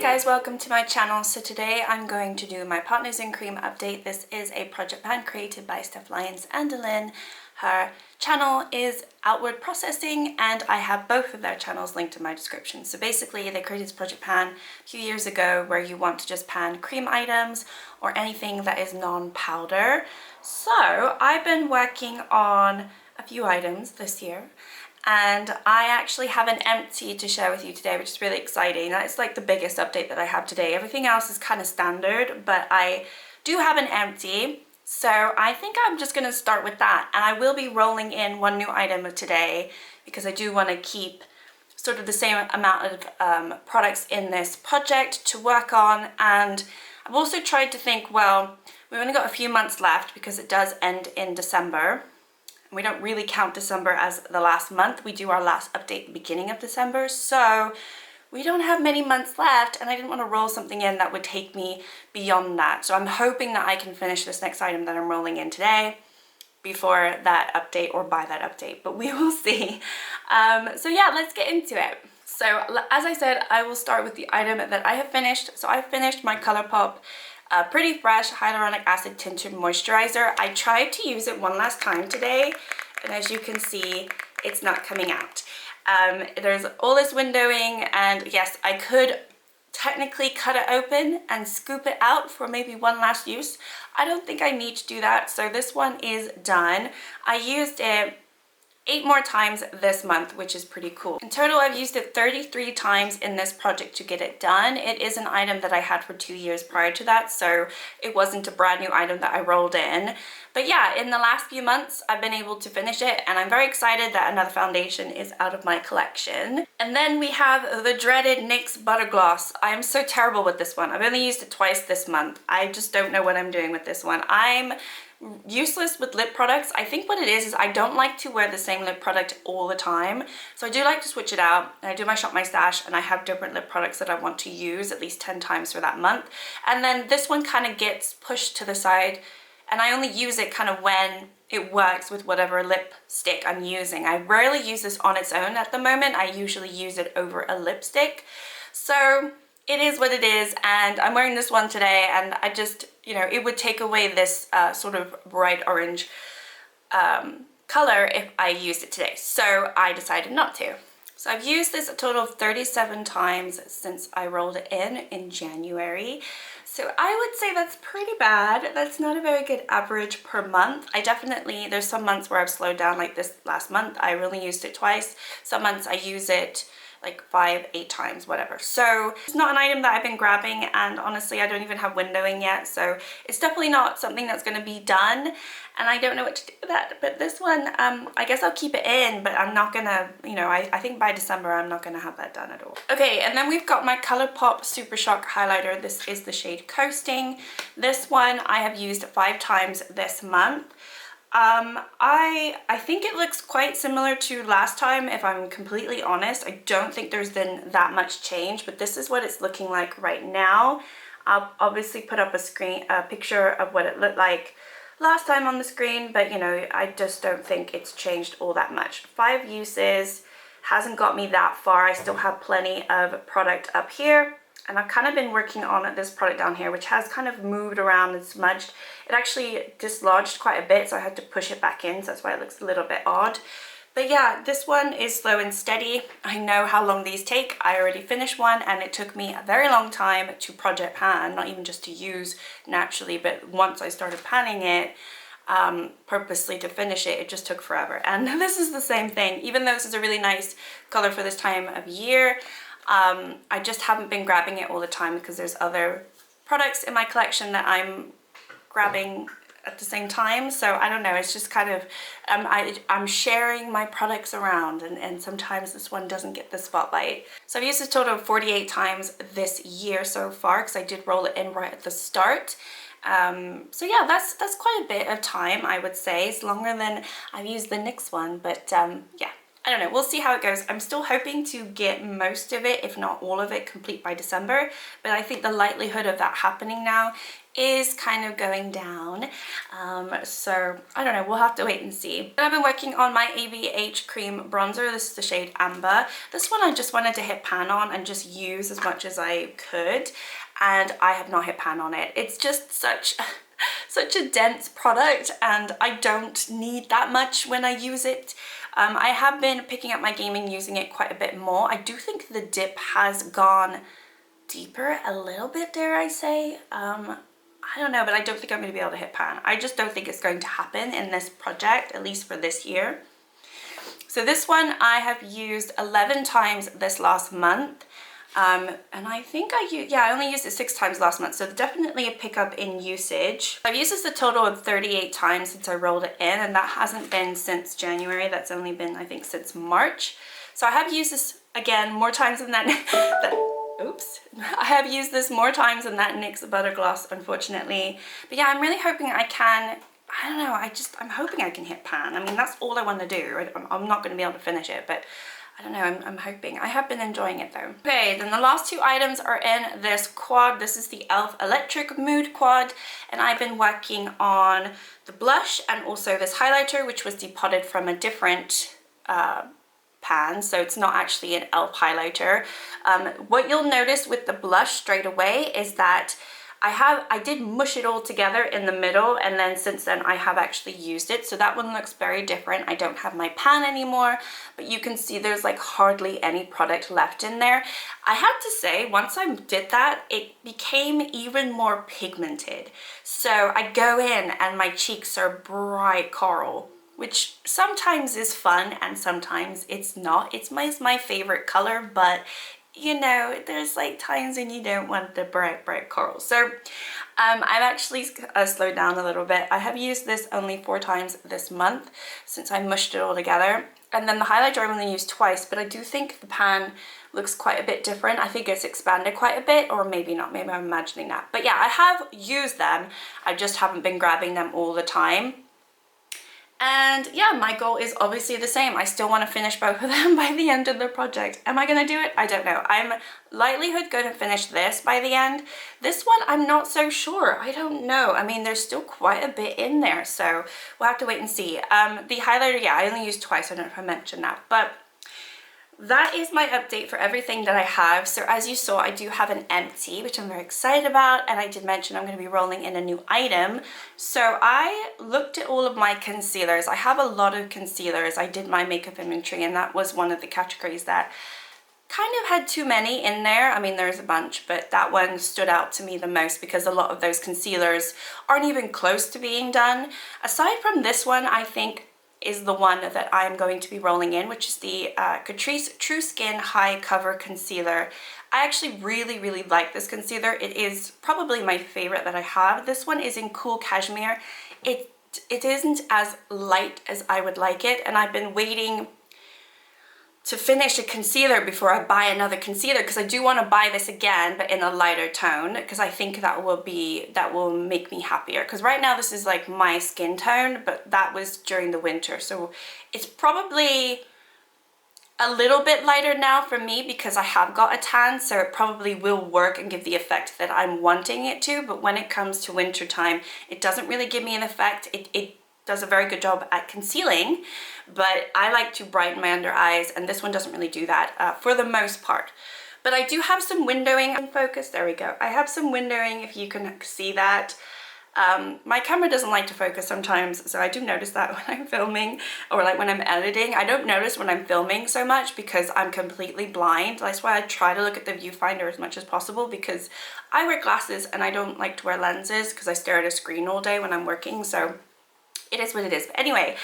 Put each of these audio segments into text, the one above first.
guys, welcome to my channel. So today I'm going to do my Partners in Cream update. This is a project pan created by Steph Lyons and Lynn. Her channel is Outward Processing and I have both of their channels linked in my description. So basically they created this project pan a few years ago where you want to just pan cream items or anything that is non-powder. So I've been working on a few items this year. And I actually have an empty to share with you today, which is really exciting. That's like the biggest update that I have today. Everything else is kind of standard, but I do have an empty. So I think I'm just gonna start with that. And I will be rolling in one new item today because I do wanna keep sort of the same amount of products in this project to work on. And I've also tried to think, well, we've only got a few months left because it does end in December. We don't really count December as the last month. We do our last update at the beginning of December. So we don't have many months left and I didn't want to roll something in that would take me beyond that. So I'm hoping that I can finish this next item that I'm rolling in today before that update or by that update, but we will see. So yeah, let's get into it. So as I said, I will start with the item that I have finished. So I finished my ColourPop Pretty Fresh Hyaluronic Acid Tinted Moisturizer. I tried to use it one last time today, and as you can see, it's not coming out. There's all this windowing, and yes, I could technically cut it open and scoop it out for maybe one last use. I don't think I need to do that, so this one is done. I used it 8 more times this month, which is pretty cool. In total, I've used it 33 times in this project to get it done. It is an item that I had for 2 years prior to that, so it wasn't a brand new item that I rolled in. But yeah, in the last few months, I've been able to finish it, and I'm very excited that another foundation is out of my collection. And then we have the dreaded NYX Butter Gloss. I am so terrible with this one. I've only used it twice this month. I just don't know what I'm doing with this one. I'm useless with lip products. I think what it is I don't like to wear the same lip product all the time, so I do like to switch it out, and I do my Shop My Stash and I have different lip products that I want to use at least 10 times for that month, and then this one kind of gets pushed to the side and I only use it kind of when it works with whatever lipstick I'm using. I rarely use this on its own at the moment. I usually use it over a lipstick, so it is what it is, and I'm wearing this one today, and I just, you know, it would take away this sort of bright orange color if I used it today, so I decided not to. So I've used this a total of 37 times since I rolled it in January. So I would say that's pretty bad. That's not a very good average per month. I definitely, there's some months where I've slowed down, like this last month. I really used it twice. Some months I use it like 5, 8 times, whatever. So it's not an item that I've been grabbing, and honestly I don't even have windowing yet, so it's definitely not something that's going to be done, and I don't know what to do with that. But this one, I guess I'll keep it in, but I'm not gonna, you know, I think by December I'm not gonna have that done at all. Okay, and then we've got my ColourPop Super Shock highlighter. This is the shade Coasting. This one I have used 5 times this month. I think it looks quite similar to last time, if I'm completely honest. I don't think there's been that much change, but this is what it's looking like right now. I'll obviously put up a picture of what it looked like last time on the screen, but you know, I just don't think it's changed all that much. 5 uses, hasn't got me that far. I still have plenty of product up here. And I've kind of been working on this product down here, which has kind of moved around and smudged. It actually dislodged quite a bit, so I had to push it back in, so that's why it looks a little bit odd. But yeah, this one is slow and steady. I know how long these take. I already finished one, and it took me a very long time to project pan, not even just to use naturally, but once I started panning it, purposely to finish it, it just took forever. And this is the same thing. Even though this is a really nice color for this time of year, I just haven't been grabbing it all the time because there's other products in my collection that I'm grabbing at the same time. So I don't know, it's just kind of, I'm sharing my products around, and sometimes this one doesn't get the spotlight. So I've used a total of 48 times this year so far, because I did roll it in right at the start. So yeah, that's quite a bit of time, I would say. It's longer than I've used the NYX one, but yeah. I don't know, we'll see how it goes. I'm still hoping to get most of it, if not all of it, complete by December, but I think the likelihood of that happening now is kind of going down. So I don't know, we'll have to wait and see. But I've been working on my ABH cream bronzer. This is the shade Amber. This one I just wanted to hit pan on and just use as much as I could, and I have not hit pan on it. It's just such a dense product, and I don't need that much when I use it. I have been picking up my gaming using it quite a bit more. I do think the dip has gone deeper a little bit, dare I say. I don't know, but I don't think I'm going to be able to hit pan. I just don't think it's going to happen in this project, at least for this year. So this one I have used 11 times this last month. And I think I only used it 6 times last month, so definitely a pickup in usage. I've used this a total of 38 times since I rolled it in, and that hasn't been since January. That's only been, I think, since March. So I have used this, again, more times than that. Oops. I have used this more times than that NYX Butter Gloss, unfortunately. But yeah, I'm really hoping I can, I don't know, I'm hoping I can hit pan. I mean, that's all I want to do. I'm not going to be able to finish it, but I don't know, I'm hoping. I have been enjoying it though. Okay, then the last 2 items are in this quad. This is the e.l.f. Electric Mood Quad, and I've been working on the blush and also this highlighter, which was depotted from a different pan, so it's not actually an e.l.f. highlighter. What you'll notice with the blush straight away is that I did mush it all together in the middle, and then since then I have actually used it, so that one looks very different. I don't have my pan anymore, but you can see there's like hardly any product left in there. I have to say, once I did that, it became even more pigmented. So I go in and my cheeks are bright coral, which sometimes is fun and sometimes it's not. It's my favorite color, but you know, there's like times when you don't want the bright coral. So I've actually slowed down a little bit. I have used this only 4 times this month since I mushed it all together. And then the highlighter I've only used twice, but I do think the pan looks quite a bit different. I think it's expanded quite a bit, or maybe not, maybe I'm imagining that. But yeah, I have used them. I just haven't been grabbing them all the time. And yeah, my goal is obviously the same. I still want to finish both of them by the end of the project. Am I going to do it? I don't know. I'm likelihood going to finish this by the end. This one, I'm not so sure. I don't know. I mean, there's still quite a bit in there, so we'll have to wait and see. The highlighter, yeah, I only used twice. I don't know if I mentioned that, but that is my update for everything that I have. So as you saw, I do have an empty, which I'm very excited about, and I did mention I'm going to be rolling in a new item. So I looked at all of my concealers. I have a lot of concealers. I did my makeup inventory, and that was one of the categories that kind of had too many in there. I mean, there's a bunch, but that one stood out to me the most because a lot of those concealers aren't even close to being done. Aside from this one, I think is the one that I'm going to be rolling in, which is the Catrice True Skin High Cover Concealer. I actually really like this concealer. It is probably my favorite that I have. This one is in Cool Cashmere. It isn't as light as I would like it, and I've been waiting to finish a concealer before I buy another concealer, because I do want to buy this again but in a lighter tone, because I think that will make me happier. Because right now this is like my skin tone, but that was during the winter, so it's probably a little bit lighter now for me because I have got a tan, so it probably will work and give the effect that I'm wanting it to. But when it comes to winter time, it doesn't really give me an effect. It does a very good job at concealing, but I like to brighten my under eyes, and this one doesn't really do that for the most part. But I do have some windowing in focus. There we go. I have some windowing, if you can see that. My camera doesn't like to focus sometimes, so I do notice that when I'm filming, or like when I'm editing. I don't notice when I'm filming so much because I'm completely blind. That's why I try to look at the viewfinder as much as possible, because I wear glasses and I don't like to wear lenses because I stare at a screen all day when I'm working, so it is what it is. But anyway,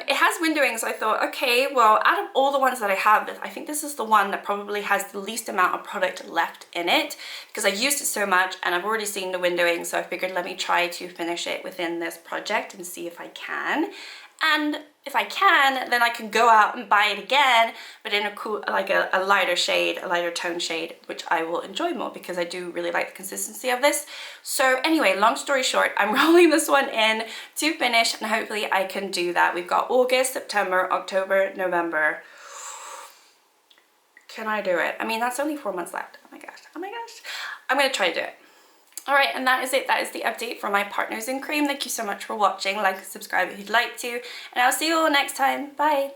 it has windowing, so I thought, okay, well, out of all the ones that I have, I think this is the one that probably has the least amount of product left in it, because I used it so much and I've already seen the windowing, so I figured let me try to finish it within this project and see if I can. And if I can, then I can go out and buy it again, but in a cool, like a lighter shade, a lighter tone shade, which I will enjoy more because I do really like the consistency of this. So anyway, long story short, I'm rolling this one in to finish, and hopefully I can do that. We've got August, September, October, November. Can I do it? I mean, that's only 4 months left. Oh my gosh, oh my gosh. I'm gonna try to do it. All right, and that is it. That is the update for my Partners in Cream. Thank you so much for watching. Like and subscribe if you'd like to, and I'll see you all next time. Bye.